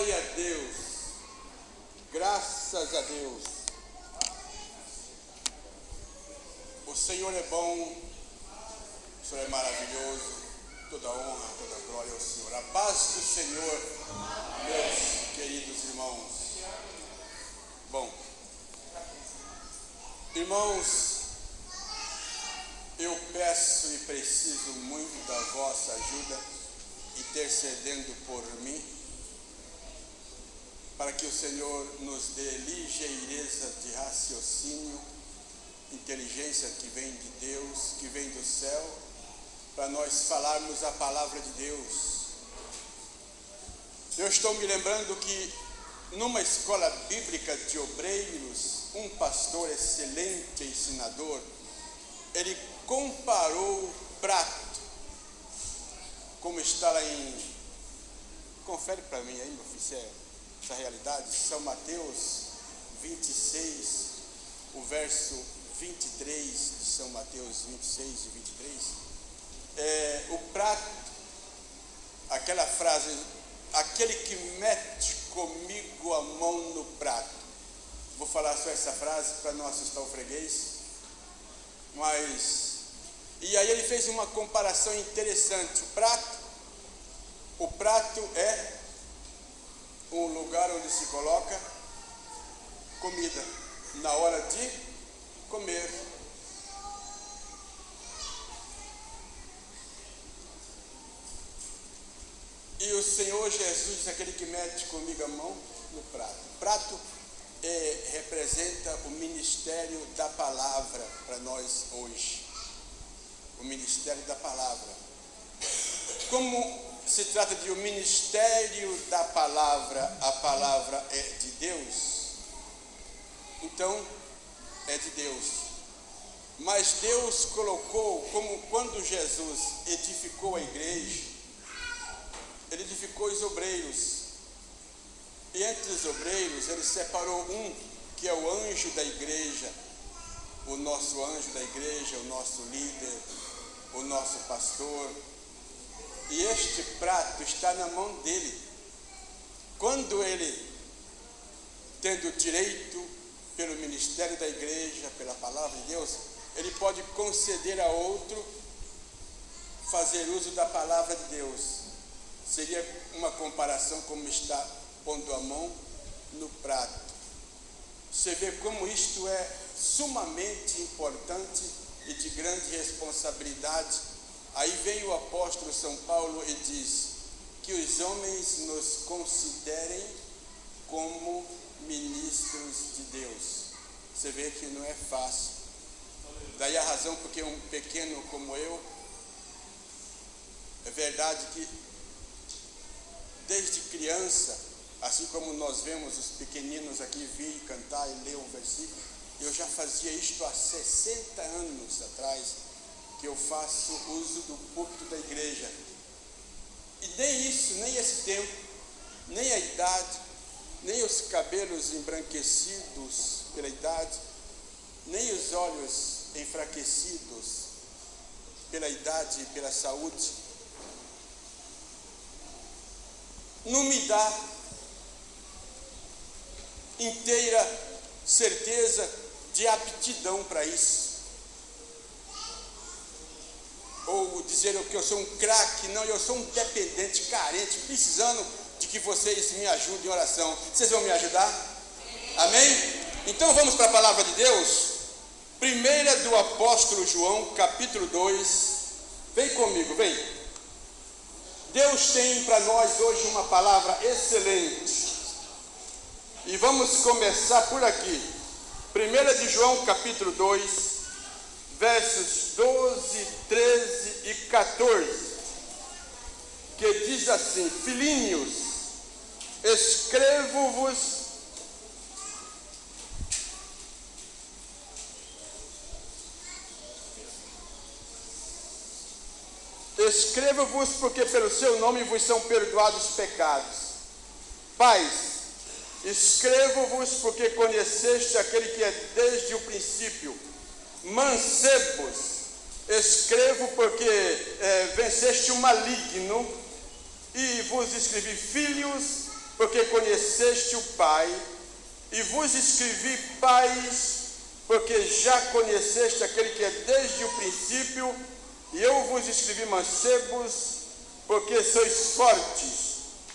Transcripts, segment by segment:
Glória a Deus. Graças a Deus. O Senhor é bom. O Senhor é maravilhoso. Toda honra, toda glória ao Senhor. A paz do Senhor, meus queridos irmãos. Bom, irmãos, eu peço e preciso muito da vossa ajuda, intercedendo por mim, para que o Senhor nos dê ligeireza de raciocínio, inteligência que vem de Deus, que vem do céu, para nós falarmos a palavra de Deus. Eu estou me lembrando que numa escola bíblica de obreiros, um pastor excelente ensinador, ele comparou o prato, como está lá em, confere para mim aí, meu filho, se é essa realidade, São Mateus 26, o verso 23 de São Mateus 26 e 23, o prato, aquela frase, aquele que mete comigo a mão no prato. Vou falar só essa frase para não assustar o freguês, e aí ele fez uma comparação interessante. O prato é um lugar onde se coloca comida na hora de comer. E o Senhor Jesus, aquele que mete comigo a mão no prato. O prato representa o ministério da palavra para nós hoje. O ministério da palavra. Como se trata de um ministério da palavra, a palavra é de Deus, então é de Deus. Mas Deus colocou, como quando Jesus edificou a igreja, ele edificou os obreiros, e entre os obreiros ele separou um que é o anjo da igreja, o nosso anjo da igreja, o nosso líder, o nosso pastor. E este prato está na mão dele. Quando ele, tendo direito pelo ministério da igreja, pela palavra de Deus, ele pode conceder a outro fazer uso da palavra de Deus. Seria uma comparação como está pondo a mão no prato. Você vê como isto é sumamente importante e de grande responsabilidade. Aí vem o apóstolo São Paulo e diz que os homens nos considerem como ministros de Deus. Você vê que não é fácil. Daí a razão porque um pequeno como eu, é verdade que desde criança, assim como nós vemos os pequeninos aqui vir cantar e ler um versículo, eu já fazia isto há 60 anos atrás, que eu faço uso do púlpito da igreja. E nem isso, nem esse tempo, nem a idade, nem os cabelos embranquecidos pela idade, nem os olhos enfraquecidos pela idade e pela saúde, não me dá inteira certeza de aptidão para isso. Ou dizer que eu sou um craque. Não, eu sou um dependente, carente, precisando de que vocês me ajudem em oração. Vocês vão me ajudar? Amém? Então vamos para a palavra de Deus. Primeira do apóstolo João, capítulo 2. Vem comigo, vem. Deus tem para nós hoje uma palavra excelente. E vamos começar por aqui. Primeira de João, capítulo 2. Versos 12, 13 e 14, que diz assim: Filhinhos, escrevo-vos porque pelo seu nome vos são perdoados os pecados. Pais, escrevo-vos porque conheceste aquele que é desde o princípio. Mancebos, escrevo porque venceste o maligno, e vos escrevi: filhos, porque conheceste o Pai, e vos escrevi pais, porque já conheceste aquele que é desde o princípio, e eu vos escrevi mancebos, porque sois fortes,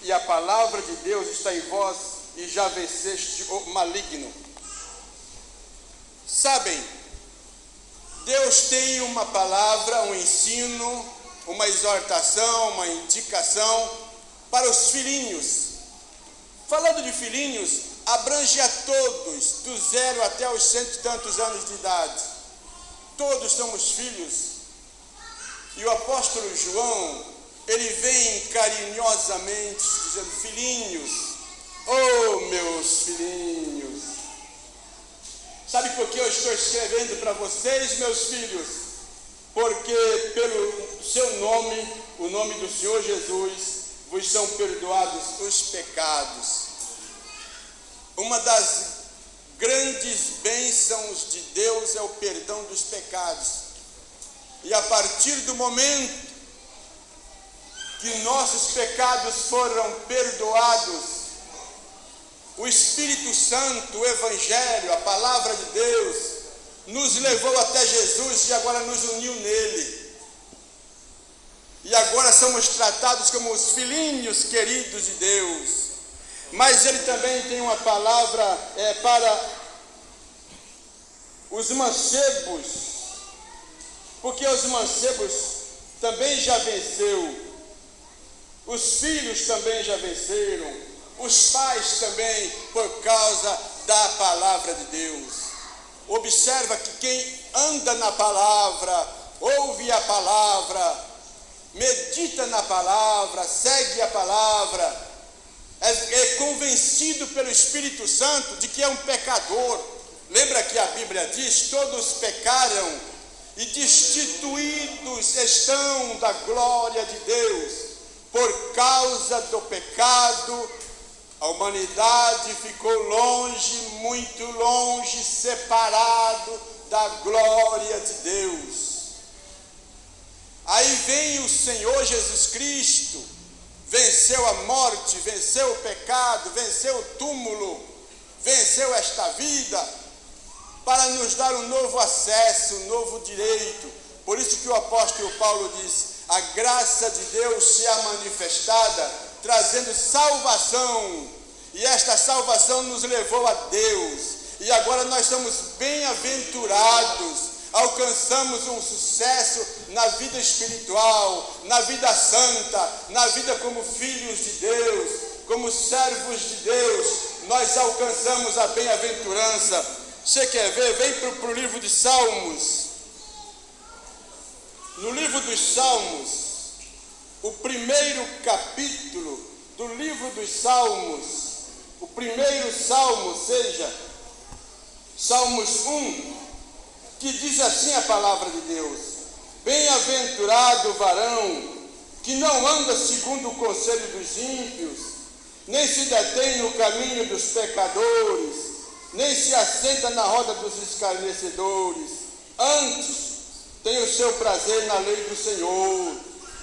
e a palavra de Deus está em vós, e já venceste o maligno. Sabem, Deus tem uma palavra, um ensino, uma exortação, uma indicação para os filhinhos. Falando de filhinhos, abrange a todos, do 0 até os 100 e tantos anos de idade. Todos somos filhos. E o apóstolo João, ele vem carinhosamente dizendo: filhinhos, oh meus filhinhos. Sabe por que eu estou escrevendo para vocês, meus filhos? Porque pelo seu nome, o nome do Senhor Jesus, vos são perdoados os pecados. Uma das grandes bênçãos de Deus é o perdão dos pecados. E a partir do momento que nossos pecados foram perdoados, o Espírito Santo, o Evangelho, a Palavra de Deus, nos levou até Jesus e agora nos uniu nele. E agora somos tratados como os filhinhos queridos de Deus. Mas ele também tem uma palavra para os mancebos, porque os mancebos também já venceu, os filhos também já venceram, os pais também, por causa da palavra de Deus. Observa que quem anda na palavra, ouve a palavra, medita na palavra, segue a palavra, é convencido pelo Espírito Santo de que é um pecador. Lembra que a Bíblia diz: todos pecaram e destituídos estão da glória de Deus. Por causa do pecado, a humanidade ficou longe, muito longe, separado da glória de Deus. Aí vem o Senhor Jesus Cristo, venceu a morte, venceu o pecado, venceu o túmulo, venceu esta vida, para nos dar um novo acesso, um novo direito. Por isso que o apóstolo Paulo diz: a graça de Deus se é manifestada, trazendo salvação, e esta salvação nos levou a Deus, e agora nós somos bem-aventurados, alcançamos um sucesso na vida espiritual, na vida santa, na vida como filhos de Deus, como servos de Deus, nós alcançamos a bem-aventurança. Você quer ver? Vem para o livro de Salmos. No livro dos Salmos, o primeiro capítulo do livro dos Salmos, o primeiro salmo, seja, Salmos 1, que diz assim a palavra de Deus: bem-aventurado o varão que não anda segundo o conselho dos ímpios, nem se detém no caminho dos pecadores, nem se assenta na roda dos escarnecedores. Antes tem o seu prazer na lei do Senhor,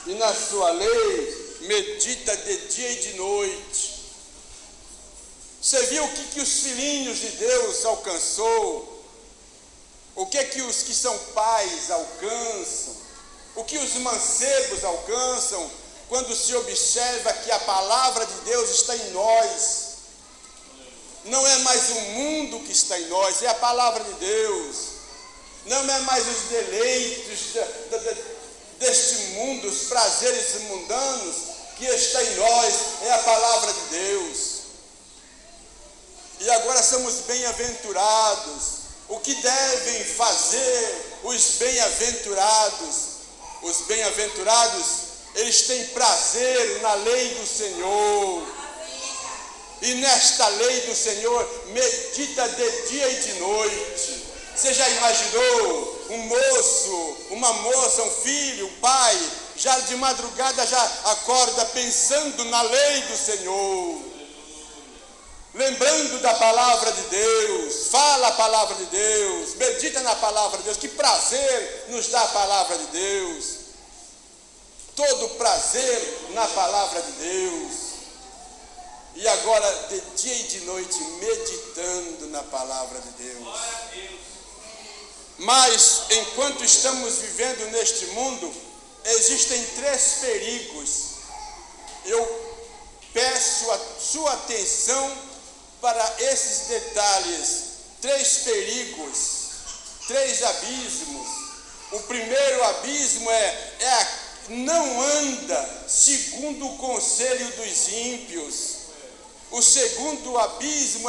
e na sua lei medita de dia e de noite. Você viu o que os filhinhos de Deus alcançou? O que os que são pais alcançam? O que os mancebos alcançam quando se observa que a palavra de Deus está em nós? Não é mais o mundo que está em nós, é a palavra de Deus. Não é mais os deleitos deste mundo, os prazeres mundanos que está em nós, é a palavra de Deus. E agora somos bem-aventurados. O que devem fazer os bem-aventurados? Os bem-aventurados, eles têm prazer na lei do Senhor. E nesta lei do Senhor medita de dia e de noite. Você já imaginou um moço, uma moça, um filho, um pai, já de madrugada já acorda pensando na lei do Senhor, lembrando da palavra de Deus, fala a palavra de Deus, medita na palavra de Deus. Que prazer nos dá a palavra de Deus, todo prazer na palavra de Deus. E agora agora de dia e de noite meditando na palavra de Deus. Mas enquanto estamos vivendo neste mundo, existem 3 perigos. Eu peço a sua atenção para esses detalhes. 3 perigos, 3 abismos. O primeiro abismo não anda segundo o conselho dos ímpios. O segundo abismo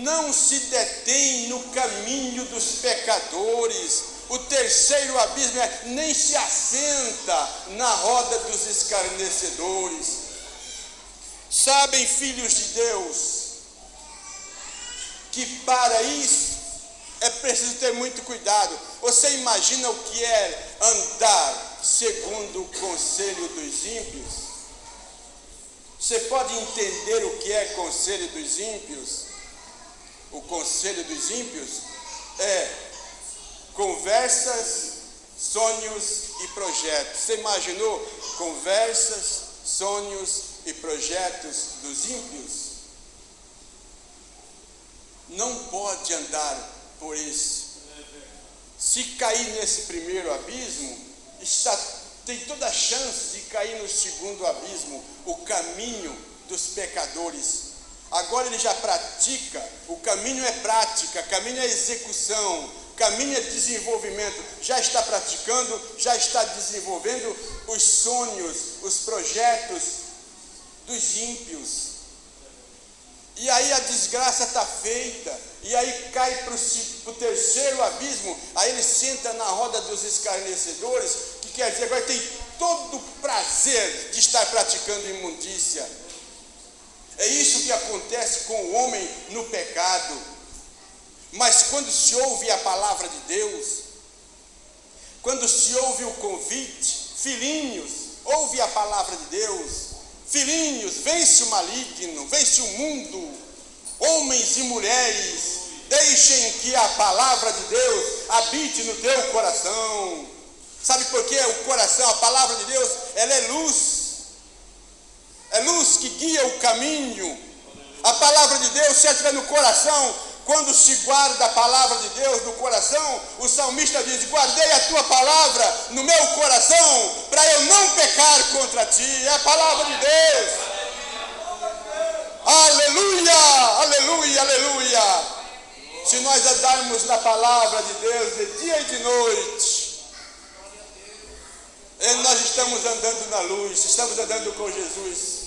não se detém no caminho dos pecadores. O terceiro abismo nem se assenta na roda dos escarnecedores. Sabem, filhos de Deus, que para isso é preciso ter muito cuidado. Você imagina o que é andar segundo o conselho dos ímpios? Você pode entender o que é conselho dos ímpios? O conselho dos ímpios é conversas, sonhos e projetos. Você imaginou conversas, sonhos e projetos dos ímpios? Não pode andar por isso. Se cair nesse primeiro abismo, tem toda a chance de cair no segundo abismo, o caminho dos pecadores. Agora ele já pratica, o caminho é prática, caminho é execução, caminho é desenvolvimento. Já está praticando, já está desenvolvendo os sonhos, os projetos dos ímpios. E aí a desgraça está feita, e aí cai para o terceiro abismo, aí ele senta na roda dos escarnecedores, que quer dizer, agora tem todo o prazer de estar praticando imundícia. É isso que acontece com o homem no pecado. Mas quando se ouve a palavra de Deus, quando se ouve o convite, filhinhos, ouve a palavra de Deus. Filhinhos, vence o maligno, vence o mundo. Homens e mulheres, deixem que a palavra de Deus habite no teu coração. Sabe por quê? O coração, a palavra de Deus, ela é luz. É luz que guia o caminho. A palavra de Deus, se ela estiver no coração, quando se guarda a palavra de Deus no coração, o salmista diz: guardei a tua palavra no meu coração, para eu não pecar contra ti. É a palavra de Deus. Aleluia, aleluia, aleluia. Se nós andarmos na palavra de Deus de dia e de noite, nós estamos andando na luz, estamos andando com Jesus.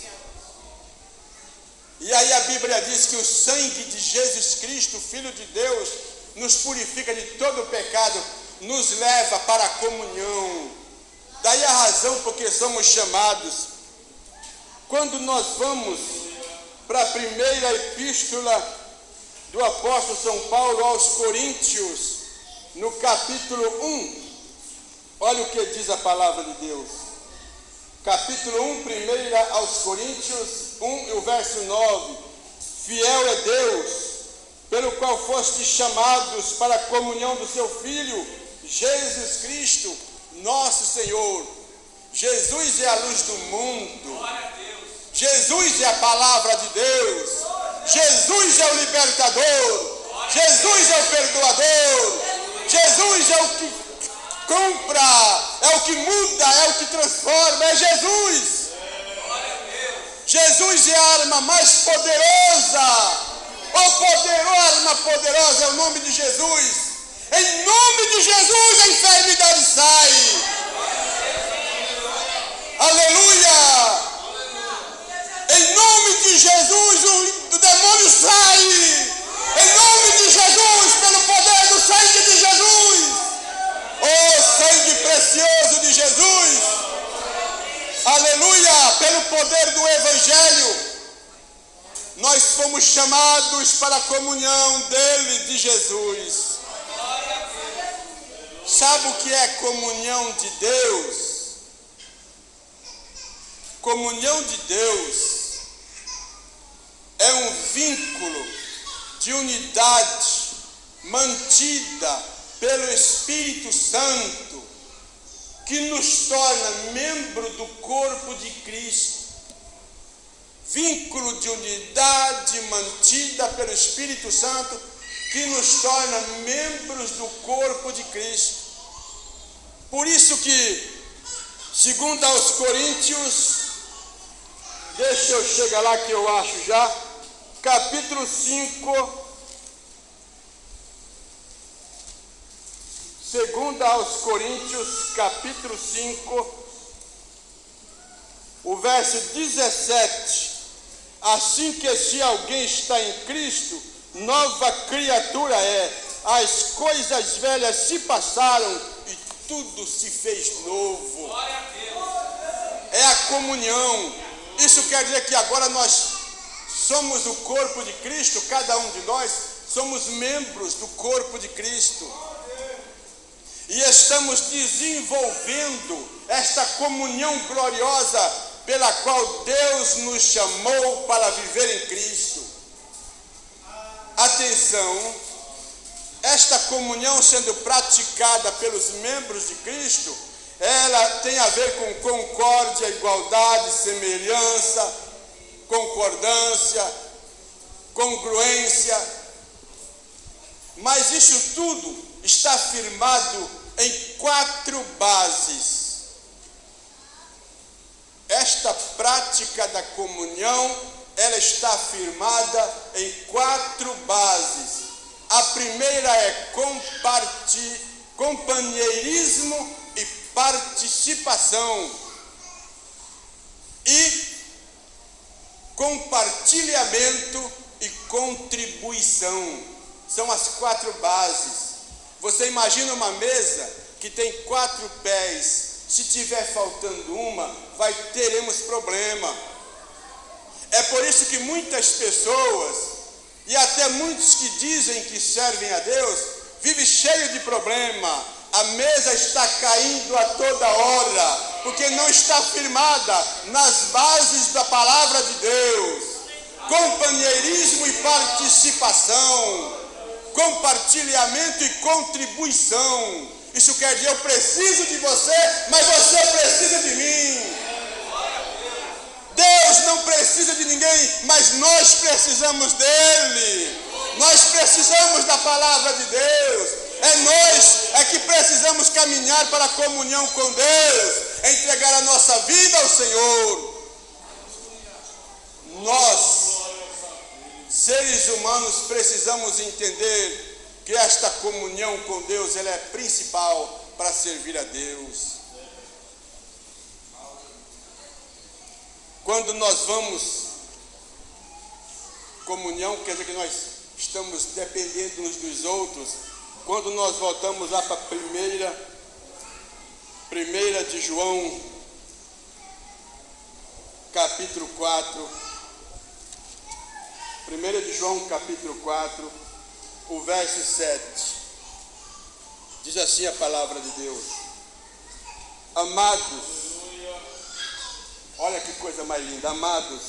E aí a Bíblia diz que o sangue de Jesus Cristo, Filho de Deus, nos purifica de todo o pecado, nos leva para a comunhão. Daí a razão porque somos chamados. Quando nós vamos para a primeira epístola do apóstolo São Paulo aos Coríntios, no capítulo 1, olha o que diz a palavra de Deus. Capítulo 1, primeira aos Coríntios 1 e o verso 9. Fiel é Deus, pelo qual fostes chamados para a comunhão do seu Filho, Jesus Cristo, nosso Senhor. Jesus é a luz do mundo. Jesus é a palavra de Deus. Jesus é o libertador. Jesus é o perdoador. Jesus é o que compra, é o que muda, é o que transforma, é Jesus. Jesus é a arma mais poderosa. A arma poderosa é o nome de Jesus. Em nome de Jesus a enfermidade sai. Aleluia. Em nome de Jesus o demônio sai. Em nome de Jesus, pelo poder do sangue de Jesus. Oh, sangue precioso de Jesus. Aleluia, pelo poder do Evangelho, nós fomos chamados para a comunhão dele, de Jesus. Sabe o que é comunhão de Deus? Comunhão de Deus é um vínculo de unidade mantida pelo Espírito Santo, que nos torna membro do corpo de Cristo. vínculo de unidade mantida pelo Espírito Santo, que nos torna membros do corpo de Cristo. Por isso que, segundo aos Coríntios, deixa eu chegar lá que eu acho já, capítulo 5, segundo aos Coríntios, capítulo 5, o verso 17, assim que se alguém está em Cristo, nova criatura é, as coisas velhas se passaram e tudo se fez novo. É a comunhão. Isso quer dizer que agora nós somos o corpo de Cristo, cada um de nós somos membros do corpo de Cristo. E estamos desenvolvendo esta comunhão gloriosa pela qual Deus nos chamou para viver em Cristo. Atenção, esta comunhão sendo praticada pelos membros de Cristo, ela tem a ver com concórdia, igualdade, semelhança, concordância, congruência. Mas isso tudo está firmado em 4 bases. Esta prática da comunhão, ela está firmada em 4 bases. A primeira é companheirismo e participação. E compartilhamento e contribuição. São as 4 bases. Você imagina uma mesa que tem 4 pés. Se tiver faltando uma, teremos problema. É por isso que muitas pessoas, e até muitos que dizem que servem a Deus, vivem cheio de problema. A mesa está caindo a toda hora, porque não está firmada nas bases da palavra de Deus. Companheirismo e participação, compartilhamento e contribuição. Isso quer dizer, eu preciso de você, mas você precisa de mim. Deus não precisa de ninguém, mas nós precisamos dele. Nós precisamos da palavra de Deus. É que precisamos caminhar para a comunhão com Deus, entregar a nossa vida ao Senhor. Nós, seres humanos, precisamos entender que esta comunhão com Deus, ela é principal para servir a Deus. Quando nós vamos, comunhão quer dizer que nós estamos dependendo uns dos outros. Quando nós voltamos lá para primeira de João, capítulo 4, 1 de João, capítulo 4, o verso 7, diz assim a palavra de Deus: amados, olha que coisa mais linda, amados,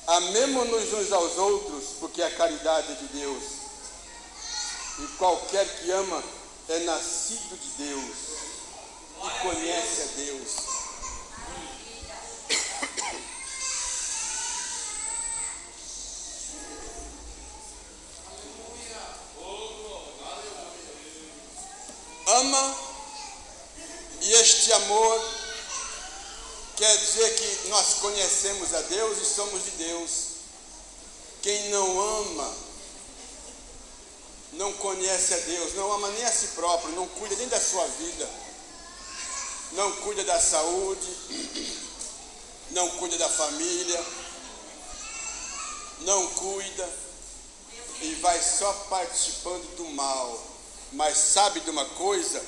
amemo-nos uns aos outros, porque a caridade é de Deus, e qualquer que ama é nascido de Deus e conhece a Deus. Ama, e este amor quer dizer que nós conhecemos a Deus e somos de Deus. Quem não ama, não conhece a Deus, não ama nem a si próprio, não cuida nem da sua vida, não cuida da saúde, não cuida da família, não cuida e vai só participando do mal. Mas sabe de uma coisa?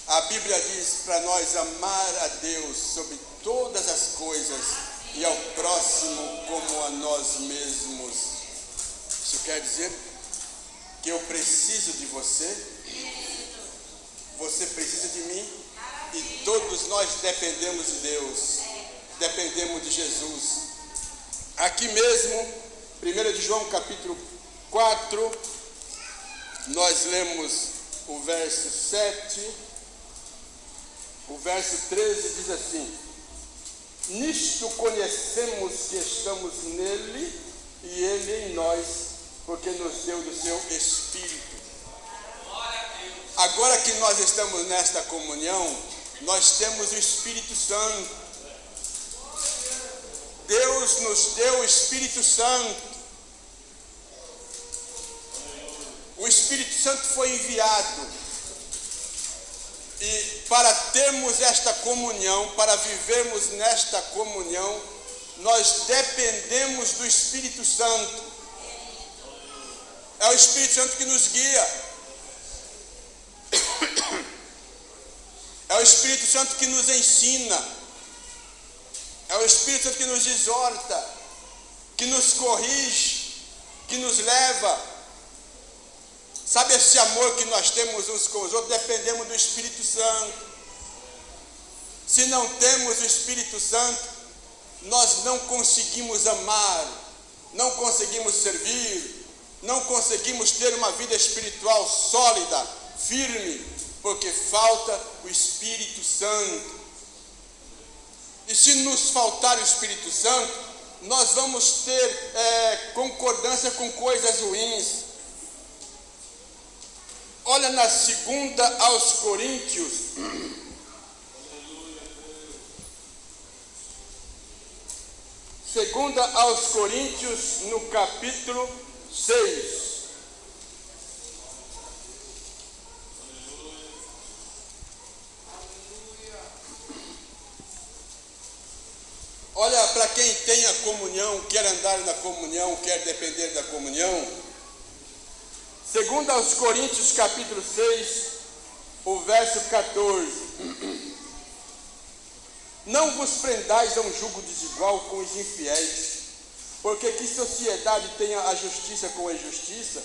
A Bíblia diz para nós amar a Deus sobre todas as coisas e ao próximo como a nós mesmos. Isso quer dizer que eu preciso de você, você precisa de mim, e todos nós dependemos de Deus, dependemos de Jesus. Aqui mesmo, 1 de João capítulo 4, nós lemos o verso 7, o verso 13 diz assim: Nisto conhecemos que estamos nele e ele em nós, porque nos deu do seu Espírito. Agora que nós estamos nesta comunhão, nós temos o Espírito Santo. Deus nos deu o Espírito Santo. O Espírito Santo foi enviado. E para termos esta comunhão, para vivermos nesta comunhão, nós dependemos do Espírito Santo. É o Espírito Santo que nos guia. É o Espírito Santo que nos ensina. É o Espírito Santo que nos exorta, que nos corrige, que nos leva. Sabe esse amor que nós temos uns com os outros? Dependemos do Espírito Santo. Se não temos o Espírito Santo, nós não conseguimos amar, não conseguimos servir, não conseguimos ter uma vida espiritual sólida, firme, porque falta o Espírito Santo. E se nos faltar o Espírito Santo, nós vamos ter concordância com coisas ruins. Olha na 2 aos Coríntios, no capítulo 6. Olha, para quem tem a comunhão, quer andar na comunhão, quer depender da comunhão. 2 aos Coríntios, capítulo 6, o verso 14. Não vos prendais a um jugo desigual com os infiéis, porque que sociedade tem a justiça com a injustiça?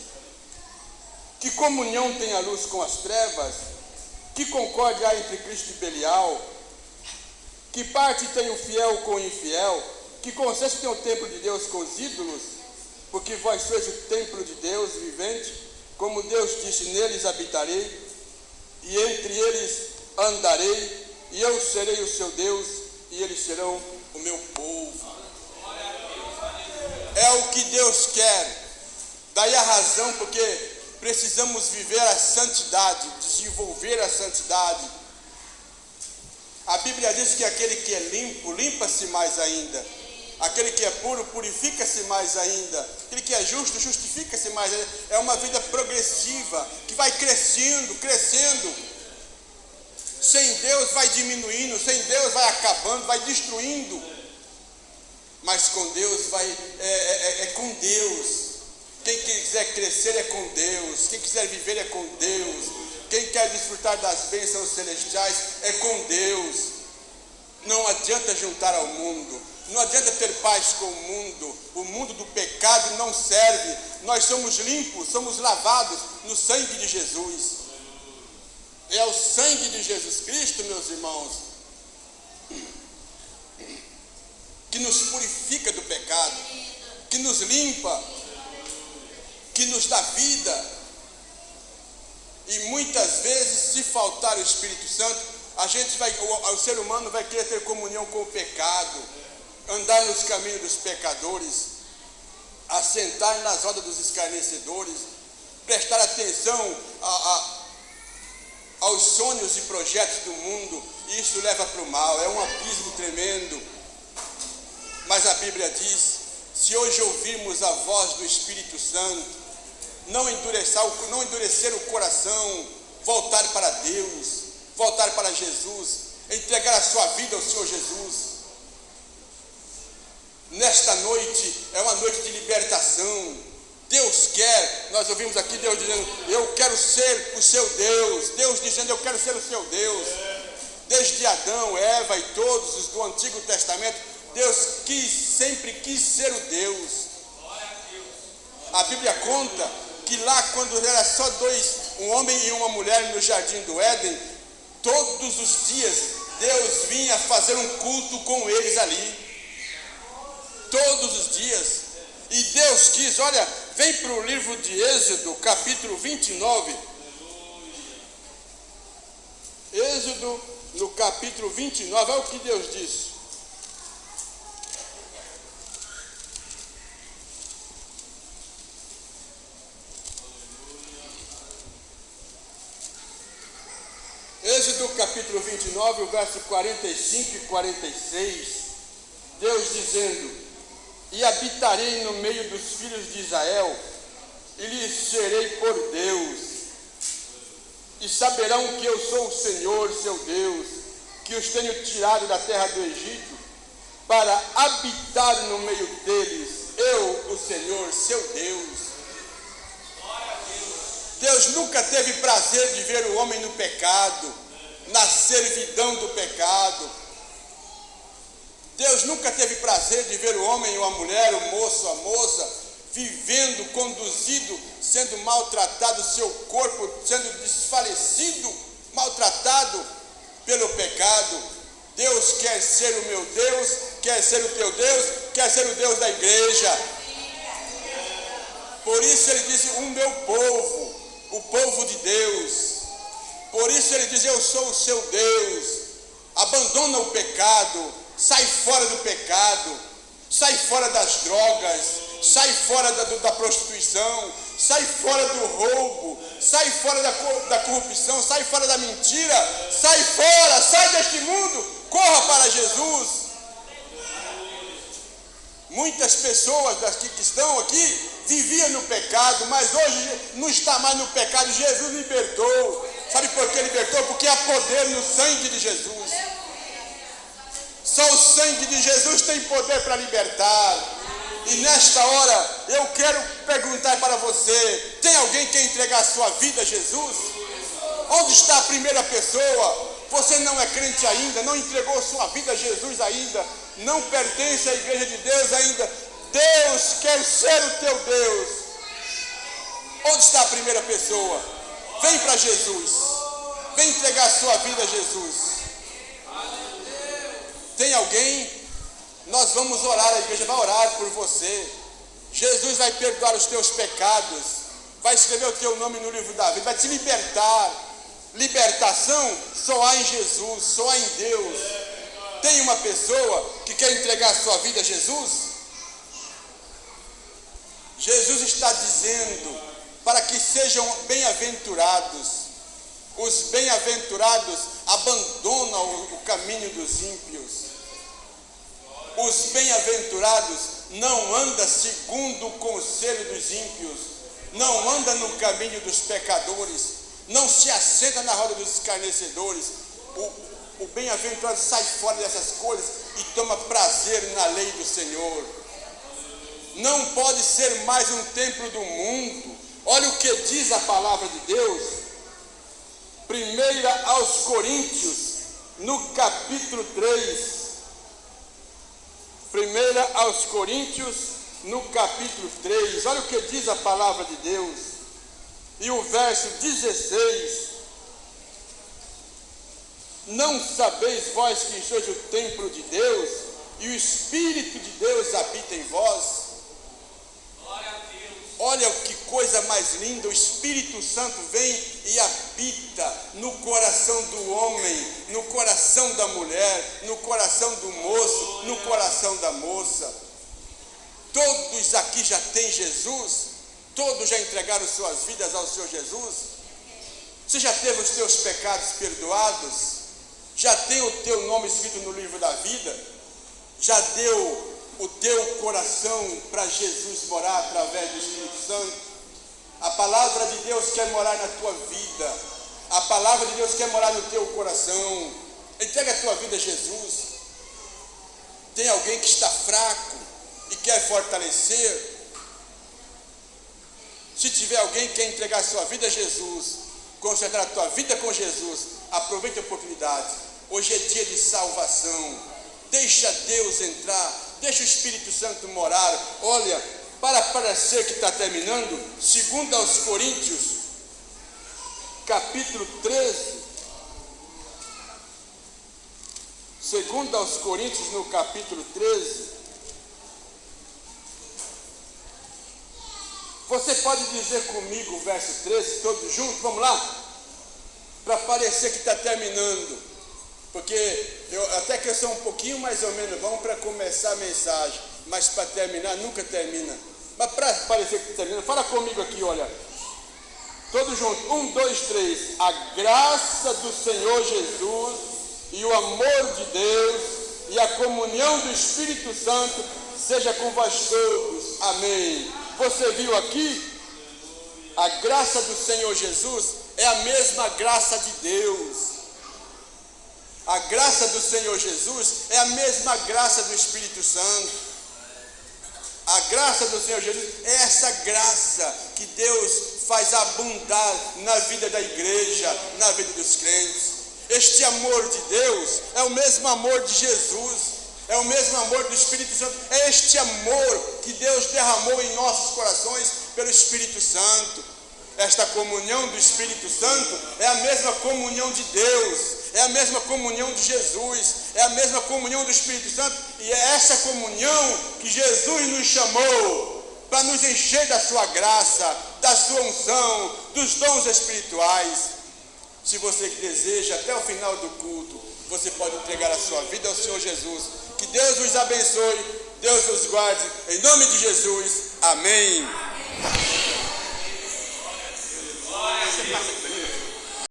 Que comunhão tem a luz com as trevas? Que concórdia há entre Cristo e Belial? Que parte tem o fiel com o infiel? Que consenso tem o templo de Deus com os ídolos? Porque vós sois o templo de Deus vivente. Como Deus disse, neles habitarei, e entre eles andarei, e eu serei o seu Deus, e eles serão o meu povo. É o que Deus quer. Daí a razão porque precisamos viver a santidade, desenvolver a santidade. A Bíblia diz que aquele que é limpo, limpa-se mais ainda. Aquele que é puro, purifica-se mais ainda. Aquele que é justo, justifica-se mais ainda. É uma vida progressiva, que vai crescendo. Sem Deus vai diminuindo, sem Deus vai acabando, vai destruindo. Mas com Deus é com Deus. Quem quiser crescer é com Deus. Quem quiser viver é com Deus. Quem quer desfrutar das bênçãos celestiais é com Deus. Não adianta juntar ao mundo. Não adianta ter paz com o mundo do pecado não serve. Nós somos limpos, somos lavados no sangue de Jesus. É o sangue de Jesus Cristo, meus irmãos, que nos purifica do pecado, que nos limpa, que nos dá vida. E muitas vezes, se faltar o Espírito Santo, o ser humano vai querer ter comunhão com o pecado, andar nos caminhos dos pecadores, assentar nas rodas dos escarnecedores, prestar atenção aos sonhos e projetos do mundo, e isso leva para o mal, é um abismo tremendo. Mas a Bíblia diz, se hoje ouvirmos a voz do Espírito Santo, não endurecer o coração, voltar para Deus, voltar para Jesus, entregar a sua vida ao Senhor Jesus. Nesta noite é uma noite de libertação. Deus quer, nós ouvimos aqui Deus dizendo, eu quero ser o seu Deus. Deus dizendo, eu quero ser o seu Deus. Desde Adão, Eva e todos os do Antigo Testamento, Deus sempre quis ser o Deus. A Bíblia conta que lá, quando era só um homem e uma mulher no jardim do Éden, todos os dias Deus vinha fazer um culto com eles ali. Todos os dias. E Deus quis, olha, vem para o livro de Êxodo, capítulo 29. Êxodo, no capítulo 29, olha o que Deus diz. Êxodo capítulo 29, o verso 45 e 46, Deus dizendo: e habitarei no meio dos filhos de Israel, e lhes serei por Deus, e saberão que eu sou o Senhor, seu Deus, que os tenho tirado da terra do Egito, para habitar no meio deles, eu, o Senhor, seu Deus. Deus nunca teve prazer de ver o homem no pecado, na servidão do pecado. Deus nunca teve prazer de ver o homem ou a mulher, o moço, a moça, vivendo, conduzido, sendo maltratado, seu corpo sendo desfalecido, maltratado pelo pecado. Deus quer ser o meu Deus, quer ser o teu Deus, quer ser o Deus da igreja. Por isso ele disse: o meu povo, o povo de Deus. Por isso ele diz: eu sou o seu Deus. Abandona o pecado, sai fora do pecado, sai fora das drogas, sai fora da prostituição, sai fora do roubo, sai fora da corrupção, sai fora da mentira, sai fora, sai deste mundo, corra para Jesus. Muitas pessoas daqui que estão aqui viviam no pecado, mas hoje não está mais no pecado. Jesus libertou. Sabe por que libertou? Porque há poder no sangue de Jesus. Só o sangue de Jesus tem poder para libertar. E nesta hora eu quero perguntar para você: tem alguém que quer entregar a sua vida a Jesus? Onde está a primeira pessoa? Você não é crente ainda, não entregou sua vida a Jesus ainda, não pertence à igreja de Deus ainda. Deus quer ser o teu Deus. Onde está a primeira pessoa? Vem para Jesus, vem entregar a sua vida a Jesus. Tem alguém? Nós vamos orar, a igreja vai orar por você. Jesus vai perdoar os teus pecados, vai escrever o teu nome no livro da vida, vai te libertar. Libertação só há em Jesus, só há em Deus. Tem uma pessoa que quer entregar a sua vida a Jesus? Jesus está dizendo para que sejam bem-aventurados. Os bem-aventurados abandonam o caminho dos ímpios. Os bem-aventurados não andam segundo o conselho dos ímpios, não andam no caminho dos pecadores, não se assenta na roda dos escarnecedores. O bem-aventurado sai fora dessas coisas e toma prazer na lei do Senhor. Não pode ser mais um templo do mundo. Olha o que diz a palavra de Deus. 1 aos Coríntios, no capítulo 3. 1 aos Coríntios, no capítulo 3. Olha o que diz a palavra de Deus. E o verso 16: não sabeis vós que sois o templo de Deus, e o Espírito de Deus habita em vós? Olha que coisa mais linda, o Espírito Santo vem e habita no coração do homem, no coração da mulher, no coração do moço, no coração da moça. Todos aqui já têm Jesus? Todos já entregaram suas vidas ao Senhor Jesus? Você já teve os teus pecados perdoados? Já tem o teu nome escrito no livro da vida? Já deu o teu coração para Jesus morar através do Espírito Santo? A palavra de Deus quer morar na tua vida. A palavra de Deus quer morar no teu coração. Entrega a tua vida a Jesus. Tem alguém que está fraco e quer fortalecer? Se tiver alguém que quer entregar a sua vida a Jesus, concentrar a tua vida com Jesus, aproveite a oportunidade. Hoje é dia de salvação. Deixa Deus entrar, deixa o Espírito Santo morar. Olha, para parecer que está terminando, 2 aos Coríntios, capítulo 13. 2 aos Coríntios, no capítulo 13. Você pode dizer comigo o verso 13, todos juntos? Vamos lá? Para parecer que está terminando. Porque até que eu sou um pouquinho mais ou menos bom para começar a mensagem, mas para terminar nunca termina. Mas para parecer que termina, fala comigo aqui, olha. Todos juntos. 1, 2, 3. A graça do Senhor Jesus e o amor de Deus e a comunhão do Espírito Santo seja com vós todos. Amém. Você viu aqui? A graça do Senhor Jesus é a mesma graça de Deus. A graça do Senhor Jesus é a mesma graça do Espírito Santo. A graça do Senhor Jesus é essa graça que Deus faz abundar na vida da igreja, na vida dos crentes. Este amor de Deus é o mesmo amor de Jesus, é o mesmo amor do Espírito Santo. É este amor que Deus derramou em nossos corações pelo Espírito Santo. Esta comunhão do Espírito Santo é a mesma comunhão de Deus, é a mesma comunhão de Jesus, é a mesma comunhão do Espírito Santo, e é essa comunhão que Jesus nos chamou para nos encher da sua graça, da sua unção, dos dons espirituais. Se você que deseja, até o final do culto, você pode entregar a sua vida ao Senhor Jesus. Que Deus os abençoe, Deus os guarde, em nome de Jesus, amém. Você passa